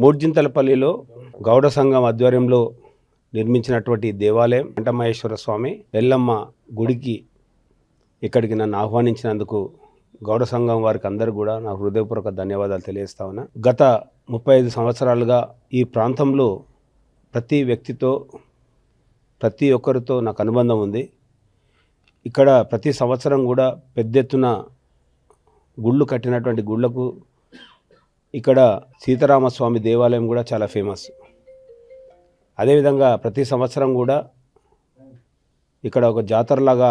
మూర్జింతలపల్లిలో గౌడ సంఘం ఆధ్వర్యంలో నిర్మించినటువంటి దేవాలయం వెంకటమహేశ్వర స్వామి ఎల్లమ్మ గుడికి ఇక్కడికి నన్ను ఆహ్వానించినందుకు గౌడ సంఘం వారికి అందరూ కూడా నా హృదయపూర్వక ధన్యవాదాలు తెలియజేస్తా ఉన్నా. గత 35 సంవత్సరాలుగా ఈ ప్రాంతంలో ప్రతి వ్యక్తితో ప్రతి ఒక్కరితో నాకు అనుబంధం ఉంది. ఇక్కడ ప్రతి సంవత్సరం కూడా పెద్ద ఎత్తున గుళ్ళు కట్టినటువంటి గుళ్ళకు ఇక్కడ సీతారామస్వామి దేవాలయం కూడా చాలా ఫేమస్. అదేవిధంగా ప్రతి సంవత్సరం కూడా ఇక్కడ ఒక జాతరలాగా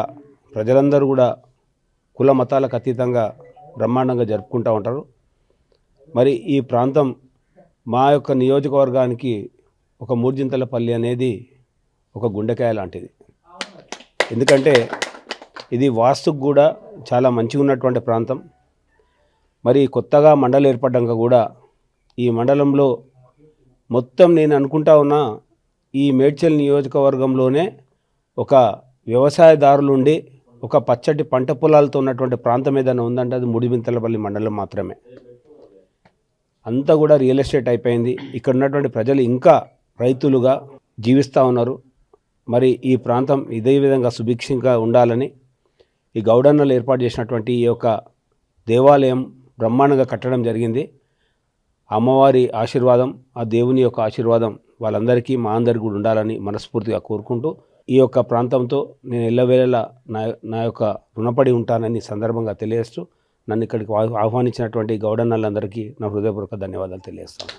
ప్రజలందరూ కూడా కుల మతాలకు అతీతంగా బ్రహ్మాండంగా జరుపుకుంటూ ఉంటారు. మరి ఈ ప్రాంతం మా యొక్క నియోజకవర్గానికి ఒక మూర్జింతలపల్లి అనేది ఒక గుండెకాయ లాంటిది. ఎందుకంటే ఇది వాస్తుకు కూడా చాలా మంచిగా ఉన్నటువంటి ప్రాంతం. మరి కొత్తగా మండలం ఏర్పడ్డాక కూడా ఈ మండలంలో మొత్తం నేను అనుకుంటా ఉన్నా ఈ మేడ్చల్ నియోజకవర్గంలోనే ఒక వ్యవసాయదారులుండి ఒక పచ్చటి పంట పొలాలతో ఉన్నటువంటి ప్రాంతం ఏదైనా ఉందంటే అది మూర్జింతలపల్లి మండలం మాత్రమే. అంతా కూడా రియల్ ఎస్టేట్ అయిపోయింది. ఇక్కడ ఉన్నటువంటి ప్రజలు ఇంకా రైతులుగా జీవిస్తూ ఉన్నారు. మరి ఈ ప్రాంతం ఇదే విధంగా సుభిక్షంగా ఉండాలని ఈ గౌడన్నలు ఏర్పాటు చేసినటువంటి ఈ యొక్క దేవాలయం బ్రహ్మాండంగా కట్టడం జరిగింది. అమ్మవారి ఆశీర్వాదం, ఆ దేవుని యొక్క ఆశీర్వాదం వాళ్ళందరికీ మా అందరికీ కూడా ఉండాలని మనస్ఫూర్తిగా కోరుకుంటూ ఈ యొక్క ప్రాంతంతో నేను ఎల్లవేళలా నా యొక్క రుణపడి ఉంటానని సందర్భంగా తెలియజేస్తూ నన్ను ఇక్కడికి ఆహ్వానించినటువంటి గౌడన్నలందరికీ నా హృదయపూర్వక ధన్యవాదాలు తెలియజేస్తాను.